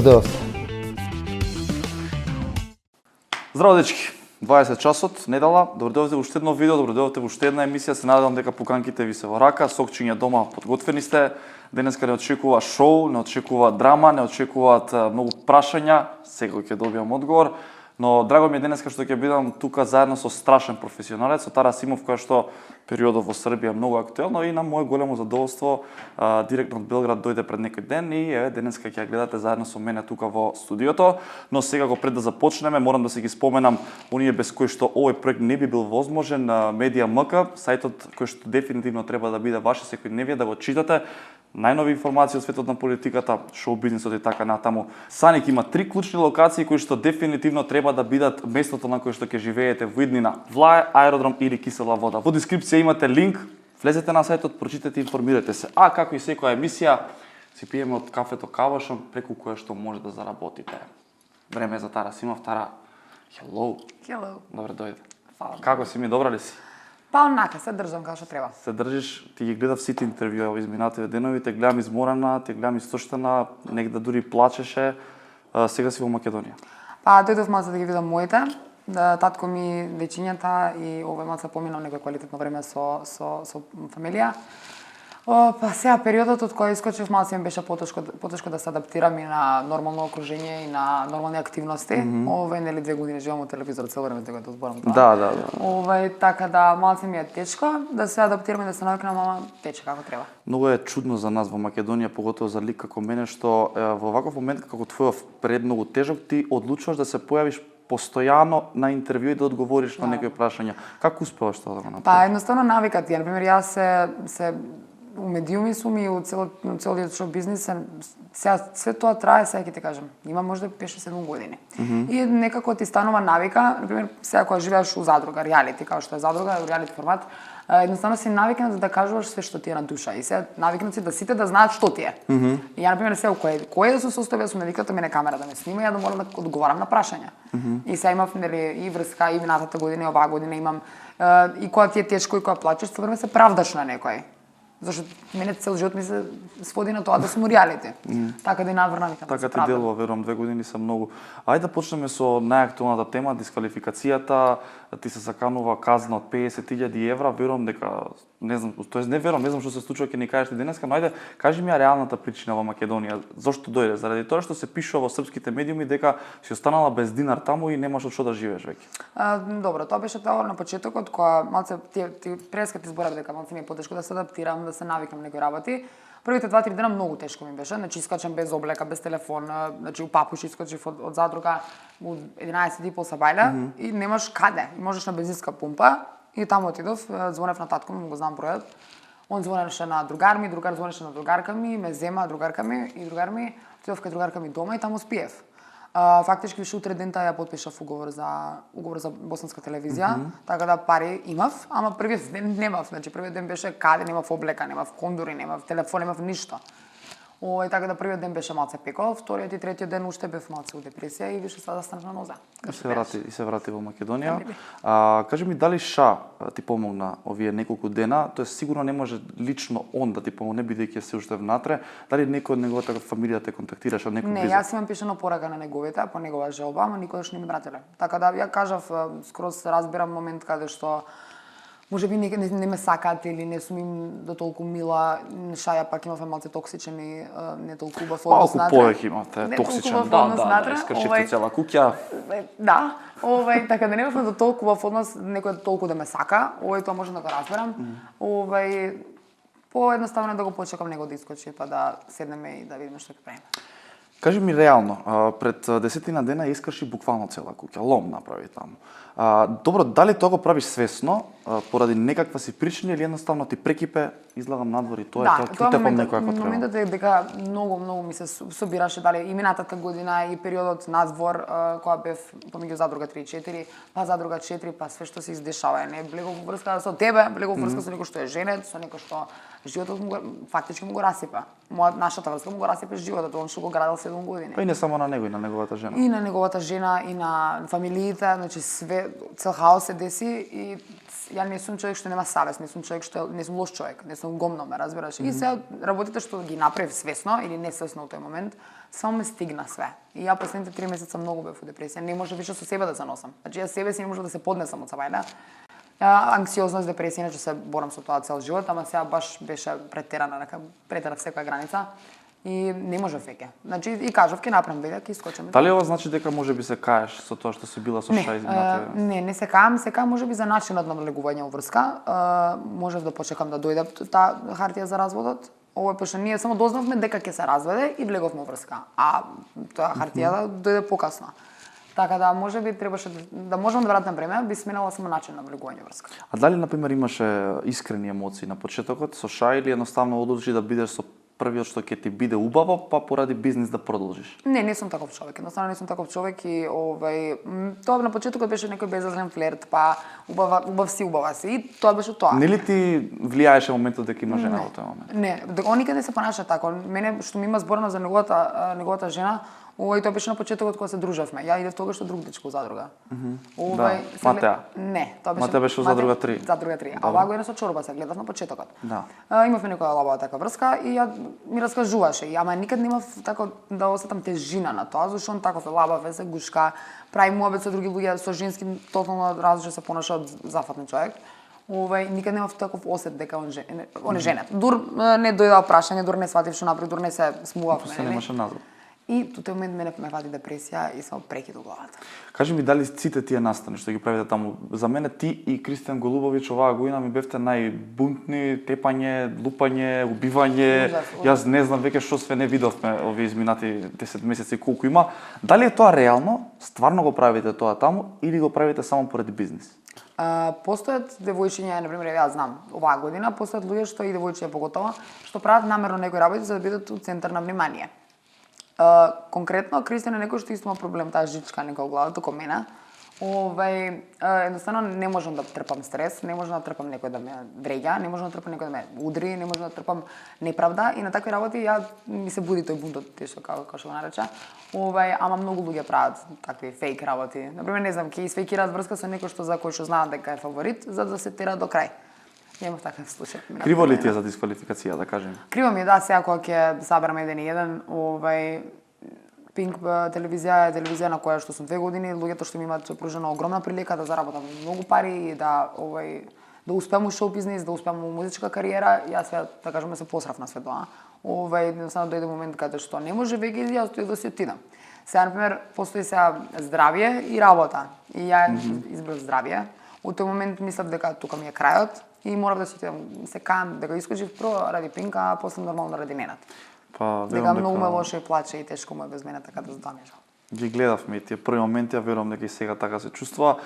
дојдовте. Здраво дечки, 20 часот, недела, добро дојдовте во уште едно видео, добро дојдовте во уште една емисија, се надевам дека пуканките ви се во рака, сокчиња дома подготвени сте. Денеска не очекува шоу, не очекува драма, не очекуваат многу прашања, секој ќе добиам одговор, но драго ми е денеска што ќе бидам тука заедно со страшен професионалец, со Тара Симов, која што периодот во Србија е многу актуелно и на моје големо задоволство директно од Белград дојде пред некој ден и еве денеска ќе ја гледате заедно со мене тука во студиото. Но сега го пред да започнеме, морам да се ги споменам оние без кои што овој проект не би бил возможен, Медија МК, сајтот кој што дефинитивно треба да биде ваше секојдневие, да го читате. Најнови информации од светот на политиката, шоу бизнисот и така натаму. Саник има 3 клучни локации кои што дефинитивно треба да бидат местото на кое што ќе живеете во иднина: Влај, аеродром или кисела вода. Во дескрипција имате линк, влезете на сајтот, прочитете, информирате се. А како и секоја емисија, си пиеме од кафето кавашом преку кое што може да заработите. Време е за Тара Симов. Тара, hello. Hello. Добре дојде. Фала. Како си ми, добра ли си? Па онака, се држам како што треба. Се држиш, ти ги гледав сите интервјуа во изминативе денови, те гледам изморена, те гледам истоштена, негде дури плачеше. Сега си во Македонија. Па дојдов малце да ги видам моите, татко ми, дечињата и овој малце поминав некој квалитетно време со фамилија. Па сега периодот од кој искочив малце ми беше потешко да се адаптирам и на нормално окружение и на нормални активности. Овој нели 2 години живеам во телевизор цело време дека да зборам тоа. Да. Така да малце ми е тешко да се адаптирам и да се навикнам, ама тече како треба. Многу е чудно за нас во Македонија, поготово за лик како мене, што во ваков момент како твојов предмногу тежок, ти одлучуваш да се појавиш постојано на интервју и да одговориш на некои прашања. Како успеваш тоа да го направиш? Па едноставно навика ти. Например, јас се у медиуми сум и у целиот шоу бизнис, сега се тоа трае, сега ќе ти кажам, има можда 5-7 години. И некако ти станува навика, например, сега кога живееш у задруга, реалити, како што е задруга, реалити формат, едноставно си навикнат да кажуваш све што ти е на душа и сега навикнат си да сите да знаат што ти е. И ја например сега кој да се состојбе сум навикната мене камера да ме снима и ја да морам да одговарам на прашања. И сега имав нели и врска и минатата година и оваа година имам и кога ти е тешко и кога плачеш, со време се правдаш на некој. Зашто мене цел живот ми се своди на тоа да сум реалити. Така да и надврна ми Така ти делува, верувам, 2 години се многу. Ајде да почнеме со најактуелната тема, дисквалификацијата. Ти се заканува казна од 50.000 евра, верувам дека не знам, тоест не верувам, не знам што се случува, ќе ни кажеш ти денеска, но ајде кажи ми ја реалната причина во Македонија. Зошто дојде? Заради тоа што се пишува во српските медиуми дека си останала без динар таму и немаш од што да живееш веќе. Добро, тоа беше тоа на почетокот кога малце ти преска ти зборав дека малце ми е потешко да се адаптирам, да се навикам некои работи. Првите 2-3 дена многу тешко ми беше, значи искачам без облека, без телефон, значи у папуш искачив од задруга у 11:30 са бајле и немаш каде. Можеш на бензинска пумпа и таму отидов, звонев на татко ми, го знам бројот. Он звонеше на другар ми, другар звонеше на другарка ми, ме зема другарка ми и другар ми, отидов кај другарка ми дома и таму спиев. Фактички више утре дента ја потпишав уговор за боснанска телевизија, така да пари имав, ама првиот ден немав, значи првиот ден беше каде, немав облека, немав кондури, немав телефон, немав ништо. Така да првиот ден беше малце пекол, вториот и третиот ден уште бев малце у депресија и више сега станав на ноза. И се врати во Македонија. Кажи ми, дали Ша ти помогна овие неколку дена? Тоа сигурно не може лично он да ти помогне бидејќи се уште внатре. Дали некој од неговата фамилија те контактираше, некој Не, близок? јас имам пишано порака на неговите, по негова желба, ама никогаш не ми вратиле. Така да ја кажав, скроз разбирам момент каде што може би не ме сакаат или не сум им до толку мила, Шаја пак имав малце токсичен и не толку убав однос Малку повеќе имате токсичен, да, искрчите цела куќа. Да, така да немавме до толку убав однос, некој толку да ме сака, тоа може да го разберам. Поедноставно да го почекам него да искочи, па да седнеме и да видиме што ќе правиме. Кажи ми реално, пред 10 дена искрши буквално цела куќа, лом направи таму. Добро, дали тоа го правиш свесно, поради некаква си причина или едноставно ти прекипе, излагам надвор и тоа е тоа, тепам некој ако треба? Моментот е дека многу ми се собираше дали и минатата година и периодот надвор, кога бев помеѓу задруга 3 и 4, па задруга 4, па све што се издешава, не влегов во врска со тебе, влегов во врска со некој што е женет, со некој што животот му фактички му го расипа. Нашата врска му го расипа животот, он што го градел се 7 години. Па и не само на него, и на неговата жена. И на неговата жена, и на фамилиите, значи све, цел хаос се деси и ја не сум човек што нема савест, не сум човек што не сум лош човек, не сум гомно, ме разбираш. И сега работите што ги направив свесно или несвесно во тој момент, само ме стигна све. И ја последните 3 месеца многу бев во депресија, не може више со себе да се носам. Значи ја себе си не може да се поднесам од сабајна. Анксиозност, депресија, иначе се борам со тоа цел живот, ама сега баш беше претерана, нека претерав секоја граница и не можев веќе. Значи и кажав ќе направам бега, ќе искочам. Дали ова значи дека можеби се каеш со тоа што си била со Шај изминативе? Не се каам, можеби за начинот на влегување во врска. Можев да почекам да дојде таа хартија за разводот. Ово е пошто ние само дознавме дека ќе се разведе и влеговме во врска. А тоа хартија дојде покасно. Така да можеби требаше да можам да вратам време, би сменала само начин на влегување во врска. А дали на пример имаше искрени емоции на почетокот со Шај или едноставно одлучи да бидеш со првиот што ќе ти биде убаво, па поради бизнис да продолжиш? Не сум таков човек. Едноставно не сум таков човек и тоа на почетокот беше некој безазлен флерт, па убав си и тоа беше тоа. Нели ти влијаеше моментот дека има жена во тој момент? Не, он никаде не се понаша така. Мене што ми има зборено за неговата жена, тоа беше на почетокот кога се дружевме. Ја идев тогаш што друг дечко за задруга. Да, Матеа. Не, тоа беше Матеа беше за задруга 3. Задруга 3. А оваа година со Чорба се гледав на почетокот. Да. Имавме некоја лабава така врска и ја ми раскажуваше, ама никад немав така да осетам тежина на тоа, зашто он таков е лабав, се гушка, прави муабет со други луѓе, со женски тотално различно се понаша од зафатен човек. Никад немав таков осет дека он е женет. Дур не дојдоа прашање, дур не сватив што направи, дур не се смувавме. Се немаше назад. И во тој момент мене ме вади депресија и само прекид во главата. Кажи ми дали сите тие настани што ги правите таму, за мене ти и Кристијан Голубовиќ оваа година ми бевте најбунтни, тепање, лупање, убивање. Јас не знам веќе што све не видовме овие изминати 10 месеци колку има. Дали е тоа реално? Стварно го правите тоа таму или го правите само поради бизнис? Постојат девојчиња, на пример, јас знам, оваа година постојат луѓе што и девојчиња поготово, што прават намерно некои работи за да бидат у центар на внимание. Конкретно, Кристијан е некој што исто има проблем, таа жичка некој главата, како мене. Едноставно не можам да трпам стрес, не можам да трпам некој да ме вреѓа, не можам да трпам некој да ме удри, не можам да трпам неправда и на такви работи ми се буди тој бунтот, како што го нарече. Ама многу луѓе прават такви фейк работи. Например, не знам, ќе изфейкираат врска со некој што за кој што знаат дека е фаворит, за да се тера до крај. Немав таков случај. Криво ли ти е за дисквалификација, да кажем? Криво ми е, да, сега кога ќе сабраме еден и еден, Пинк телевизија е телевизија на која што сум 2 години, луѓето што ми имаат пружена огромна прилика да заработам многу пари и да успеам у шоу бизнис, да успеам у музичка кариера, јас сега да кажеме се посрав на све тоа. Едноставно дојде момент каде што не може веќе и јас тој да си отидам. Сега, например, постои сега здравје и работа. И ја избрав здравје. У тој момент мислев дека тука ми е крајот и морав да си отидам. Се каам дека искочив прво ради Пинка, а после нормално ради Ненад. Дека многу ме лошо и плаче и тешко му е без мене, така да затоа не жал. Ги гледавме и тие први моменти, верувам дека и сега така се чувствува,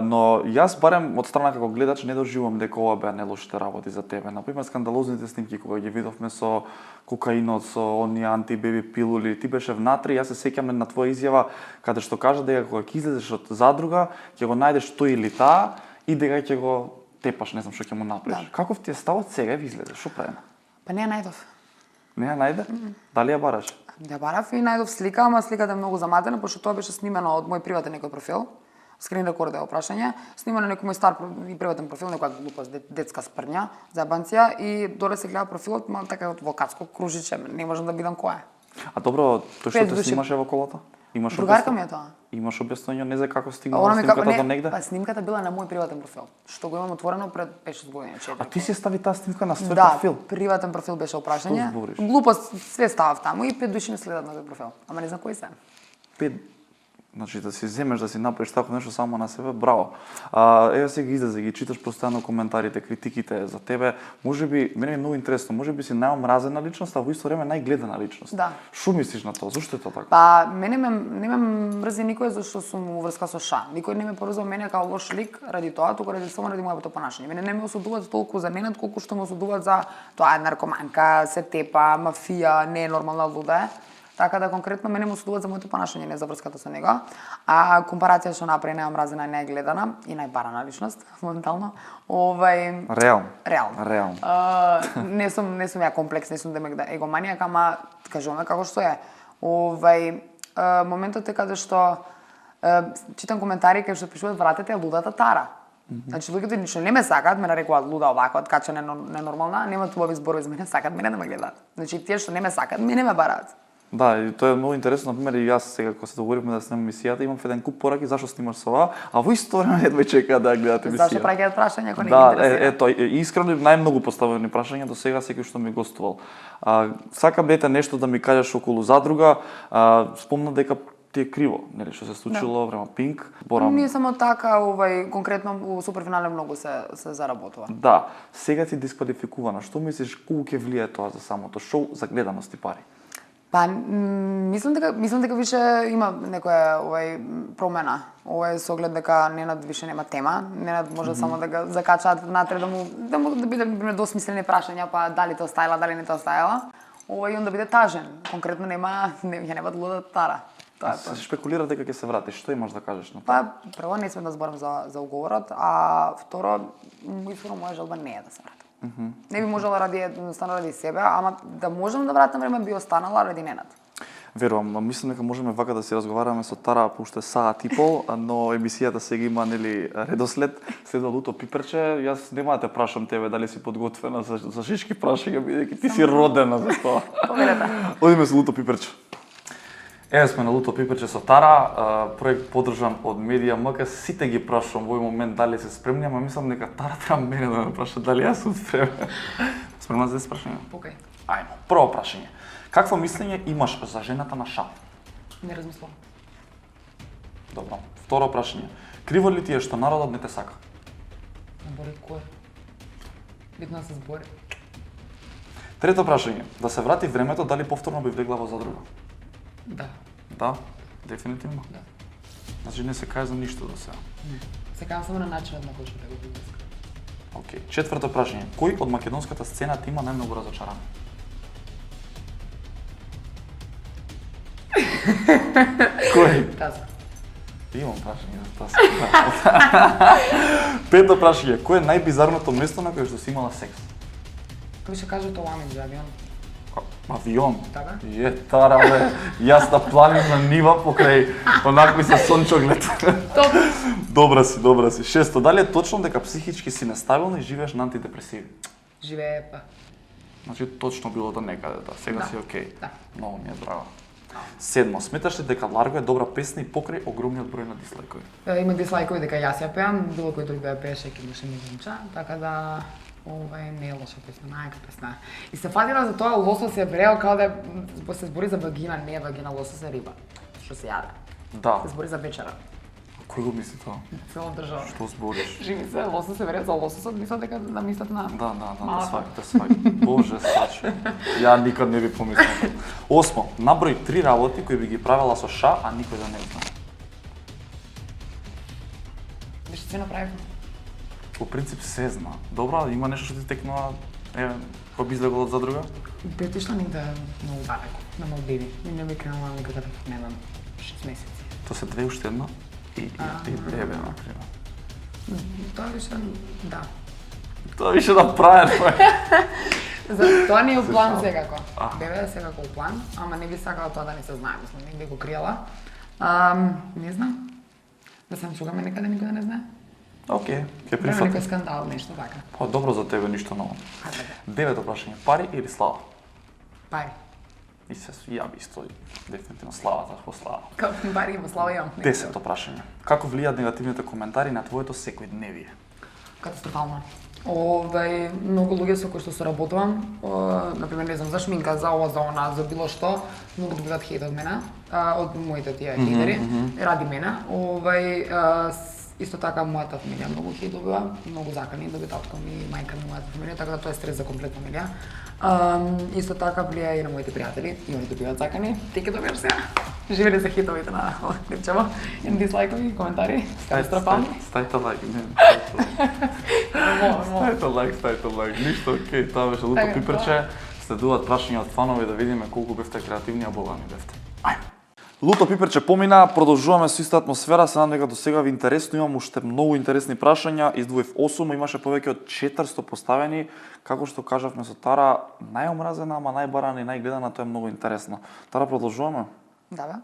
но јас барем од страна како гледач не доживувам дека ова беа нелошите работи за тебе. Например, скандалозните снимки кога ги видовме со кокаинот, со оние антибеби пилули, ти беше внатре, јас се сеќам на твоја изјава каде што кажа дека кога ќе излезеш од задруга, ќе го најдеш тој или таа и дека ќе го тепаш, не знам што ќе му направиш. Да. Каков ти е ставот сега ви излезеш? Што правиме? Па не ја најдов. Не ја најде? Дали ја бараш? Ја барав и најдов слика, ама сликата е многу заматена, пошто тоа беше снимано од мој приватен некој профил. Скрин рекорд е опрашање. Снимано некој мој стар и приватен профил, некоја глупост, детска спрња, заебанција и доле се гледа профилот, мал така од вокатско кружиче, не можам да бидам која. А добро, тој што те снимаше во колата? Имаш другарка ми е тоа. Имаш објаснение, не знам како стигнала снимката до негде? Па снимката била на мој приватен профил, што го имам отворено пред 5-6 години, 4. А ти си стави таа снимка на свој да, профил? Да, приватен профил беше опрашање. Што збориш? Глупост све ставав таму и 5 души ме следат на тој профил. Ама не знам кои се. 5. Значи да си земеш да си направиш тако нешто само на себе, браво. Еве сега излезе, ги читаш постојано коментарите, критиките за тебе. Можеби мене е многу интересно, можеби си најомразена личност, а во исто време најгледана личност. Да. Што мислиш на тоа? Зошто е тоа така? Па мене не ме мрзи никој зашто сум уврска со Ша. Никој не ме порозува мене како лош лик ради тоа, туку само ради моето понашање. Мене не ме осудуваат толку за Ненад колку што ме осудуваат за тоа е наркоманка, се тепа, мафија, не е нормална луда. Така да конкретно мене ме осудуваат за моето понашање, не за врската со него. А компарација што направи најомразена и најгледана и најбарана личност моментално, реално. Не сум ја комплекс, не сум демек да егоманијак, ама кажуваме како што е. Моментот е каде што читам коментари кај што пишуваат вратете лудата Тара. Значи луѓето ништо не ме сакаат, ме нарекуваат луда оваква, ткача ненормална, немаат убави зборови за мене, сакаат мене да ме гледаат. Значи тие што не ме сакаат, мене ме бараат. Да, и тоа е многу интересно, например, и јас сега кога се договоривме да снимам емисијата, имам еден куп пораки зашто снимаш со ова, а во исто време едва чекаат да гледате емисијата. Зашто праќаат прашања кои не ги Да, интересираат? ето, искрено најмногу поставени прашања до сега секој што ми гостувал. Сакам дете нешто да ми кажеш околу задруга, спомна дека ти е криво, нели што се случило време Пинк, Борам. Не само така, конкретно у суперфинале многу се заработува. Да, сега си дисквалификувана. Што мислиш колку ќе влијае тоа за самото шоу, за гледаност и пари? Па, мислам дека више има некоја промена. Со оглед дека Ненад више нема тема. Ненад може само да го закачаат внатре да биде например досмислени прашања, па дали тоа стајла, дали не тоа стајла. И он да биде тажен. Конкретно нема луда Тара. Тоа е Се шпекулира дека ќе се врати. Што имаш да кажеш на тоа? Па, прво не смем да зборам за уговорот, а второ, моја желба не е да се вратам. Не би можела едноставно ради себе, ама да можам да вратам време би останала ради Ненад. Верувам, мислам дека можеме вака да си разговараме со Тара по уште саат и пол, но емисијата сега има нели редослед, следва Луто Пиперче. Јас нема да те прашам тебе дали си подготвена за шишки прашања, бидејќи ти си родена за тоа. Повелете. Одиме со Луто Пиперче. Еве сме на Луто Пиперче со Тара, проект поддржан од Медија МК. Сите ги прашувам во овој момент дали се спремни, ама мислам дека Тара треба мене да ме праша дали јас сум спремен. Спремна за прашање? Океј. Ајде, прво прашање. Какво мислење имаш за жената на Ша? Не размислувам. Добро. Второ прашање. Криво ли ти е што народот не те сака? Набори кој? Битно да се збори. Трето прашање. Да се врати времето, дали повторно би влегла во задруга? Да. Да, дефинитивно. Да. Значи не се кај за ништо до сега. Се кајам само на начинот на кој што го видиш. Океј. Четврто прашање. Кој од македонската сцена ти има најмногу разочаран? Кој? Таса. Имам прашање за тоа. Пето прашање. Кој е најбизарното место на кое што си имала секс? Кој ќе каже тоа ами за авион? Авион? Така? Тара, бе. Јас на планин на нива покрај онакви со сончоглед. Топ. Добра си. Шесто, дали е точно дека психички си нестабилна и живееш на антидепресиви? Живее па. Значи точно било до некаде, да. Сега Да. си окей. Да. Многу ми е драго. Седмо, сметаш ли дека Ларго е добра песна и покрај огромниот број на дислайкови? Има дислайкови дека јас ја пеам, било кој друг да ја пееше ќе имаше мизинча, така да не е лоша песна, најака песна. И се фатила за тоа лосос е врео као да се збори за вагина, не е вагина, лосос е риба, што се јаде. Да. Се збори за вечера. Кој го мисли тоа? Цела држава. Што збориш? Живи се, лосос е врео за лососот, мислат дека да мислат на... Да, те сваќам. Боже, саче. Ја никад не би помислил. Осмо, наброј 3 работи кои би ги правила со Ша, а никој да не знае. Више све направивме. По принцип се зна. Добро, има нешто што ти текнува, кога би излегол од задруга? Би отишла нигде многу далеко, на Малдиви. И не би кренала никаде, не знам, 6 месеци. Тоа се две уште една и тебе, например. Тоа више, да. Тоа више направено е. За тоа не е у план шал. секако. Бебе е секако у план, ама не би сакала тоа да не се знае, мислам, негде го криела. Не знам. Да се чугаме некаде никој да не знае. Океј, ќе Према некој прифатам. скандал, нешто така. Па добро за тебе, ништо ново. Така. Девето прашање, пари или слава? Пари. И се ја би исто дефинитивно славата по слава. Како пари има, слава имам. Десето прашање. Како влијаат негативните коментари на твоето секојдневие? Катастрофално. Многу луѓе со кои што соработувам, например, не знам, за шминка, за ова, за она, за било што, многу добиваат хейт од мене, од моите тие хейтери, ради мене. Исто така мојата фамилија многу хейт добива, многу закани доби татко ми, мајка ми, мојата фамилија, така да тоа е стрес за комплет фамилија. Исто така влијае и на моите пријатели, и они добиваат закани. Ти ќе добиеш сега. Живели за хитовите на Клипчево, и дислайкови, коментари, катастрофални. Стајте лайк, не. Мој. Стајте лайк, ништо окей, тоа беше Луто Така, Пиперче. Следуваат прашања од фанови да видиме колку бевте креативни, а бога ми бевте. Ајде. Луто Пиперче помина, продолжуваме со иста атмосфера, се надам дека до сега ви интересно, имам уште многу интересни прашања, издвоив 8, имаше повеќе од 400 поставени, како што кажавме со Тара, најомразена, ама најбарана и најгледана, тоа е многу интересно. Тара, продолжуваме? Да, бе.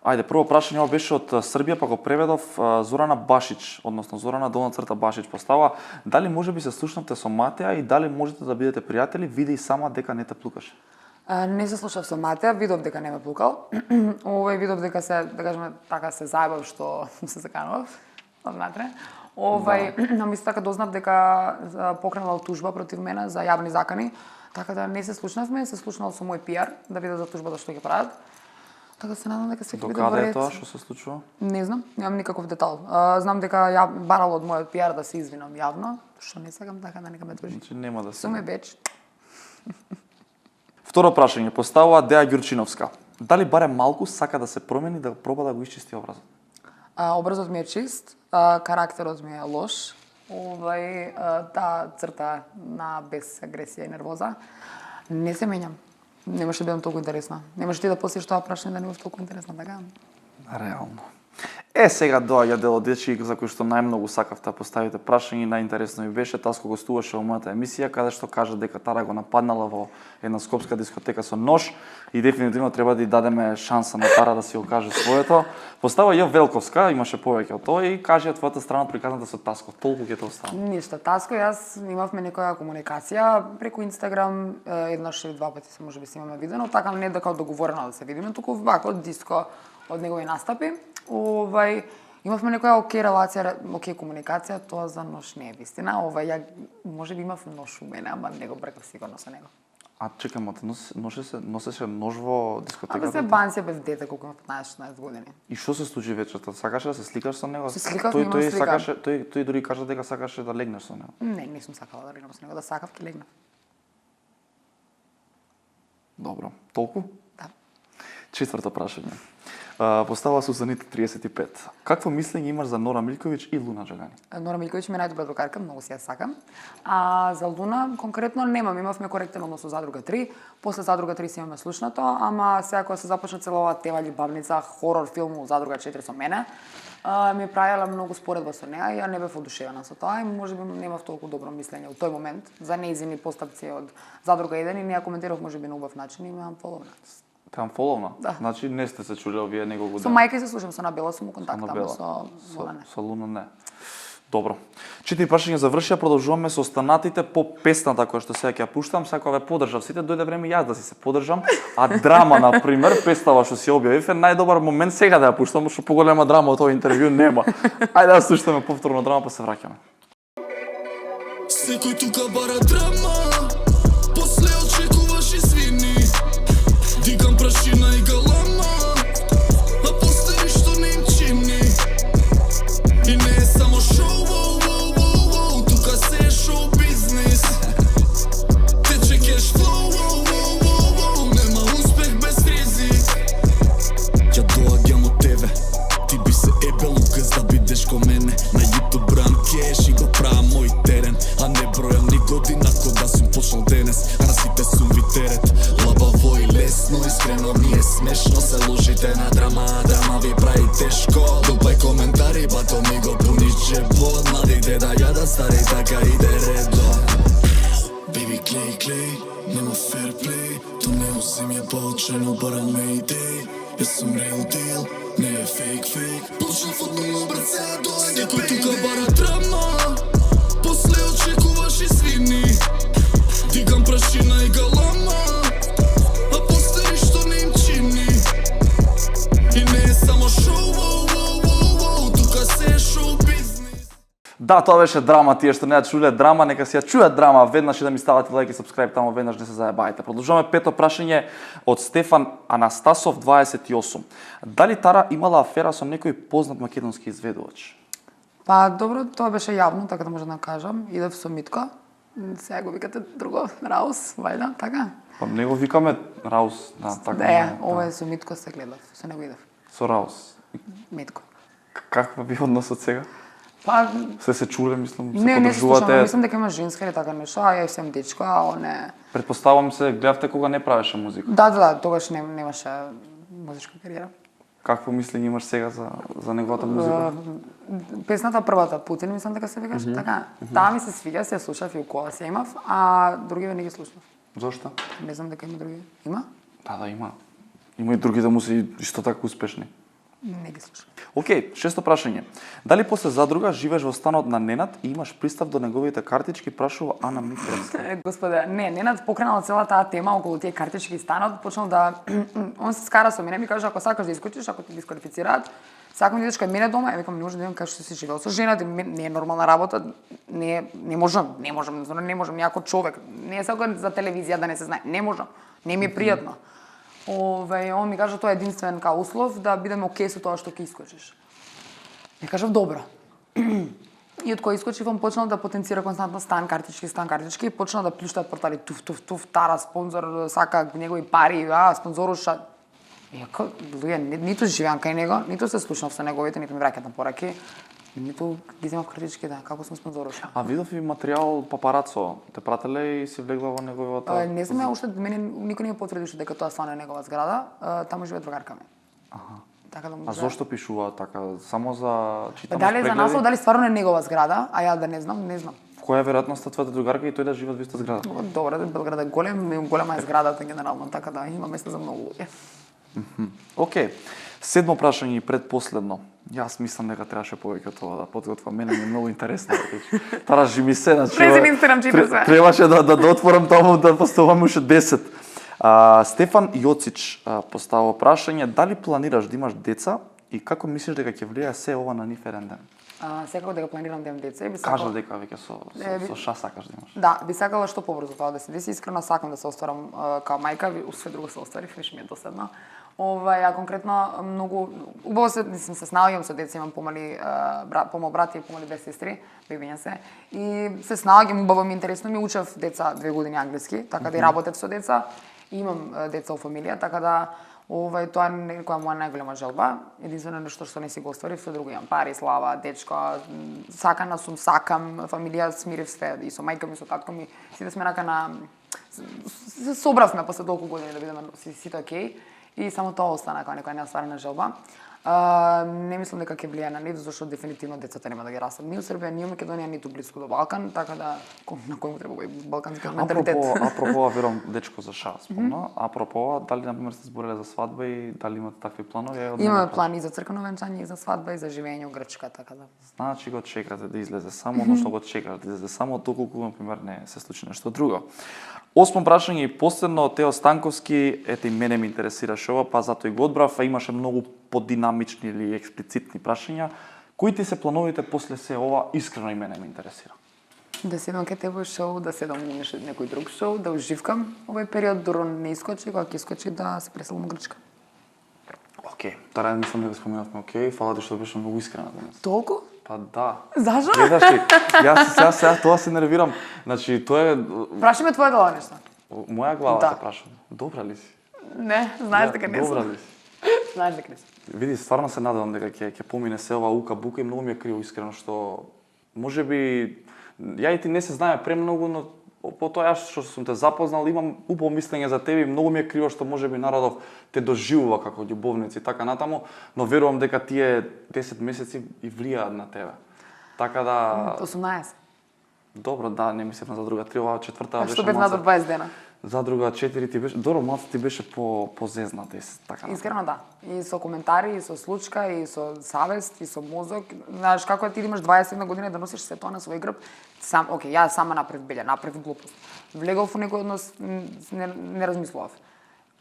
Ајде, прво прашање ова беше од Србија, па го преведов Зорана Башич, односно Зорана _, Башич постава, дали можеби се слушнавте со Матеа и дали можете да бидете пријатели, види и сама дека не те плукаше. Не се слушав со Матеа, видов дека не ме плукал. Видов дека се, да кажеме, така се заебав што се заканував однатре. Но ми така дознав дека покренала тужба против мене за јавни закани, така да не се слушнавме, се слушнал со мој пиар да видам за тужбата што ќе прават. Така се надам дека се ќе биде во Докаде е ред. тоа што се случува? Не знам, немам никаков детал. Знам дека ја барал од мојот пиар да се извинам јавно, што не сакам така да нека ме тужи. Значи нема да се. Суме беч. Второ прашање поставува Деа Ѓурчиновска. Дали барем малку сака да се промени да проба да го исчисти образот? Образот ми е чист, карактерот ми е лош. Таа црта на без агресија и нервоза. Не се менјам. Немаше да бидам толку интересна. Немаше ти да посиеш тоа прашање да не бев толку интересна, така? Реално. Сега доаѓа дел од дечи за кој што најмногу сакавте да поставите прашање, најинтересно ми беше Таско гостуваше во мојата емисија каде што кажа дека Тара го нападнала во една скопска дискотека со нож и дефинитивно треба да ја дадеме шанса на Тара да си го каже своето. Постава Ј Велковска, имаше повеќе од тоа и каже твојата страна приказната со Таско. Толку ќе те остана. Ништо, Таско, јас имавме некоја комуникација преку Инстаграм, еднаш или два пати се можеби се имаме видено, така не дека договорено да се видиме, туку вако диско од негови настапи. Имавме некоја окей релација, окей комуникација, тоа за нож не е вистина. Ја можеби имав нож у мене, ама не го бркав сигурно со него. А чекам, носеше нож во дискотеката? Абе се банси без дете колку имав 15-16 години. И што се случи вечерта? Сакаше да се сликаш со него? Се сликав, имам слика. Тој дури кажа дека сакаше да легнеш со него. Не сум сакала да легнам со него, да сакав ќе легнав. Добро. Толку? Да. Четврто прашање. Постава Сузанита 35. Какво мислење имаш за Нора Милковиќ и Луна Џагани? Нора Милковиќ ми е најдобра другарка, многу си ја сакам. А за Луна конкретно немам, имавме коректен однос со Задруга 3, после Задруга 3 си имаме слушнато, ама сега кога се започна цела оваа тема љубавница, хорор филм у Задруга 4 со мене, ми правила многу споредба со неа и ја не бев одушевена со тоа и можеби немав толку добро мислење во тој момент за нејзини постапци од Задруга 1 и не ја коментирав можеби на убав начин и ме амфоловна. Там фоловна? Да. Значи не сте се чули овие неколку Со мајка се слушам, со Набела сум у контакт, ама со Луна не. Со Луна не. Добро. 4 прашања завршија, продолжуваме со останатите по песната која што сега ќе ја пуштам, сакам ве подржав сите, дојде време јас да си се подржам, а драма на пример, песната што си објавив е најдобар момент сега да ја пуштам, што поголема драма од овој интервју нема. Ајде да слушаме повторно драма па се враќаме. Секој тука бара драма, после очекуваш извини. Дигам прашина и галама, а после ништо не им чини. И не е само шоу, тука се е шоу бизнис. Тече кеш флоу, нема успех без ризик. Ја доаѓам од тебе, ти би се ебел указ да бидеш ко мене. На YouTube брам кеш и го правам мој терен, а не бројам ни година кога сум почнал денес, а на сите сум ви терет. Лабаво и лесно, искрено ми е смешно, се ложите на драма, драма ви прави тешко. Дупај коментари, бато ми го пуни джебот, младите да јадат, стари така иде редо. Baby клей, нема fair play, то не усим е поучено, бараме идеи. Јас сум real deal, не е fake. Почнав од нула, брат, сега доаѓа секој тука бара драма, после очекуваш извини. Дигам прашина и галама, а после ништо не им чини. И не е само шоу, тука се е шоу бизнис. Да, тоа беше драма, тие што не ја чуле драма, нека си ја чујат драма, веднаш и да ми ставате лайк и subscribe таму, веднаш не се заебајте. Продолжуваме пето прашање од Стефан Анастасов 28. Дали Тара имала афера со некој познат македонски изведувач? Па добро, тоа беше јавно, така да можам да кажам. Идев со Митко. Сега го викате друго, Раус, вајда, така? Па не го викаме Раус, да, така. Да, ова е со Митко се гледав, со него идев. Со Раус. Митко. Каква би односот сега? Па Се чуле, мислам, се не се слушам, подржувате. мислам дека има женска или така нешто, а ја сум дечко, а он е... Предпоставам се, гледавте кога не правеше музика. Да, тогаш немаше музичка кариера. Какво мислење имаш сега за неговата музика? Песната првата, Путин, мислам дека се викаш, така. Таа ми се свиѓа, се ја слушав и у кола се имав, а другиве не ги слушав. Зошто? Не знам дека има други. Има? Да, има. Има и други да му се исто така успешни. Не ги слушам. Океј, шесто прашање. Дали после задруга живееш во станот на Ненад и имаш пристап до неговите картички, прашува Ана Митровска. Господе, не, Ненад покренал цела таа тема околу тие картички и станот, почнал да он се скара со мене, ми каже ако сакаш да искочиш, ако те дисквалифицираат, сакам да идеш кај мене дома, викам не можам да идам кај што си живеел со жената, не е нормална работа, не можам, не можам ја како човек. Не е сакам за телевизија да не се знае, не можам. Не ми е пријатно. Он ми кажа тоа е единствен услов да бидеме окей со тоа што ќе искочиш. Ја кажав добро. И од кој искочив, он почнал да потенцира константно стан картички, почнал да плюштаат портали туф, тара спонзор, сака негови пари, спонзоруша. Јако, луѓе, ниту живеам кај него, ниту се слушнав со неговите, ниту ми враќаат на пораки, ниту ги земав картички, да, како сум спонзоруша. А видов и материјал папарацо, те прателе и си влегла во неговата... Не знам, уште мене никој не ми потврдише дека тоа стварно е негова зграда, таму живеат другарка ми. Така да А зошто пишува така? Само за читам дали прегледи? за наслов, дали стварно е негова зграда, а ја да не знам, не знам. Која е веројатноста твојата другарка и тој да живеат во иста зграда? Добре, Белград е голема е зградата генерално, така да има место за многу луѓе. Океј. Седмо прашање и предпоследно. Јас мислам дека требаше повеќе од тоа да подготвам. Мене ми е многу интересно. Таражи ми се, значи. Презен Инстаграм чита се. Требаше да отворам тоа, да поставам уште 10. Стефан Јоцич поставува прашање, дали планираш да имаш деца и како мислиш дека ќе влијае се ова на нив еден ден? Секако дека планирам да имам деца. Кажа дека веќе со ша сакаш да имаш. Да, би сакала што побрзо тоа да се деси. Искрено сакам да се остварам као мајка, све друго се остварив, виш ми е доседно. А конкретно многу убаво се снаоѓам со деца, имам помали брати и помали две сестри, бебиња се. И се снаоѓам, убаво ми интересно, ми учев деца 2 години англиски, така да и работев со деца. И имам деца во фамилија, така да тоа е некоја моја најголема желба. Единствено нешто што не си го остварив, со друго имам пари, слава, дечко, сакана сум, сакам, фамилија смирив све, и со мајка ми, со татко ми, сите сме на се собравме после толку години да бидеме сите окей. И само тоа остана како некоја неостварена желба. Не мислам дека ќе влијае на нив, зашто дефинитивно децата нема да ги растат ни во Србија, ни во Македонија, ниту блиску до Балкан, така да на кој му треба овој балкански менталитет. Апропо, верувам, дечко за ша спомна. Апропо, дали например сте збореле за свадба и дали имате такви планови? Имаме плани за црквено венчање, и за свадба, и за живење во Грчка, така да. Значи го чекате да излезе само, односно го чекате да излезе само доколку например не се случи нешто друго. Осмо прашање и последно од Тео Станковски, ете и мене ме интересираше ова, па затоа и го одбрав, а имаше многу подинамични или експлицитни прашања. Кои ти се плановите после се ова? Искрено и мене ме интересира. Да седам кај тебе шоу, да седам у некој друг шоу, да уживкам овој период, дуро не искочи, кога ќе искочи да се преселам во Грчка. Океј, тара мислам дека споменавме океј, фала ти што беше многу искрена денес. Толку? Па да. Зашо? Гледаш ли, јас сега тоа се нервирам. Значи, тоа е... Праши ме твоја глава нешто. Моја глава Да. те прашам. Добра ли си? Не, знаеш дека не Добра сум. ли си? Знаеш дека не сум. Види, стварно се надевам дека ќе помине се ова ука-бука и многу ми е криво искрено што можеби ја и ти не се знаеме премногу, но по тоа јас што сум те запознал имам убаво мислење за тебе и многу ми е криво што можеби народов те доживува како љубовници и така натаму, но верувам дека тие 10 месеци и влијаат на тебе. Така да 18. добро, да, не мислев за друга 3, оваа четврта беше Што без малце. надор 20 дена. За друга 4 ти беше, добро, малце ти беше позезната и така. Искрено да. И со коментари, и со случка, и со савест, и со мозок. Знаеш како ти имаш 21 година да носиш се тоа на свој грб. Сам, окей, јас сама направив белја, направив глупост. Влегов во некој однос, не размислував.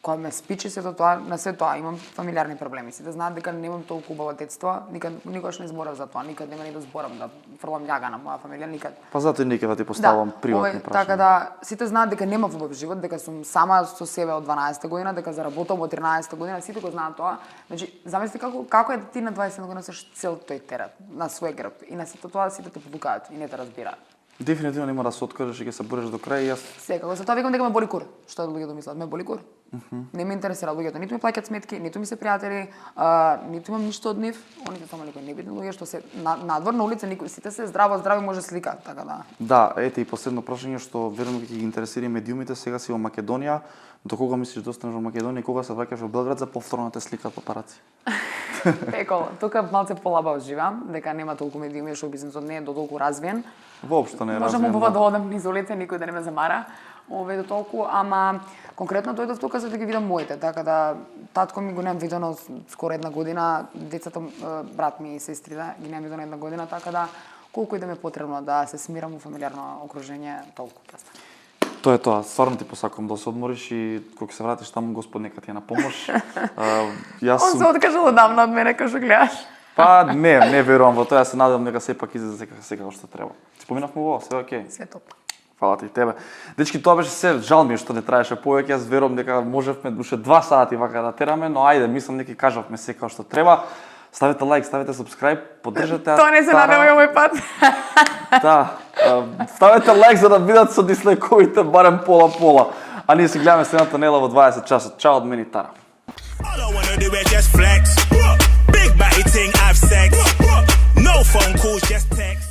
Кога ме спичи сето тоа, на се тоа имам фамилиарни проблеми. Сите знаат дека немам толку убаво детство, никогаш не зборав за тоа, никад нема ни да зборам да фрлам љага на моја фамилија, никад. Па затоа и некада ти поставам приватни прашања. Така да сите знаат дека немав убав живот, дека сум сама со себе од 12 година, дека заработам од 13 година, сите го знаат тоа. Значи, замисли како е да ти на 20 година носиш цел тој терет на свој грб и на сите тоа сите те повлукаат и не те разбираат. Дефинитивно нема да се откажеш и ќе се бориш до крај и јас Секако, за тоа викам дека ме боли кур. Што луѓето мислат, ме боли кур. Не ме интересира луѓето, ниту ми плаќаат сметки, ниту ми се пријатели, ниту имам ништо од нив, оние само некои небитни луѓе што се надвор на улица, никој сите се здрави може слика, така да. Да, ете и последно прашање што верувам ќе ги интересира и медиумите, сега си во Македонија. До кога мислиш да останеш во Македонија и кога се враќаш во Белград за повторно те сликаат папараци? Еко, тука малце полабаво живеам, дека нема толку медиуми, што бизнисот не е до толку развиен. Воопшто не е Можам развиен. да одам низ улица, никој да не ме замара. До толку, ама конкретно дојдов тука за да ги видам моите, така да татко ми го немам видено скоро 1 година, децата, брат ми и сестри да ги немам видено 1 година, така да колку и да ми е потребно да се смирам во фамилиарно окружение, толку просто. Тоа е тоа, стварно ти посакувам да се одмориш и кога ќе се вратиш таму Господ нека ти е на помош. Јас Он се откажал одамна од мене кога што гледаш. Па не верувам во тоа, се надевам дека сепак излезе сега што треба. Споминавме во, све окей. Све топ. Фала ти тебе. Дечки, тоа беше се, жал ми е што не траеше повеќе, јас верувам дека можевме душе 2 сати вака да тераме, но ајде, мислам дека кажавме се како што треба. Ставете лайк, ставете subscribe, поддржете. Тоа не се надева овој пат. Да. Ставете лайк за да видат со дислайковите барем пола-пола. А ние се гледаме следната недела во 20 часот. Чао од мене и Тара. All I wanna do is just flex. Big body thing, I've sex. No phone calls, just text.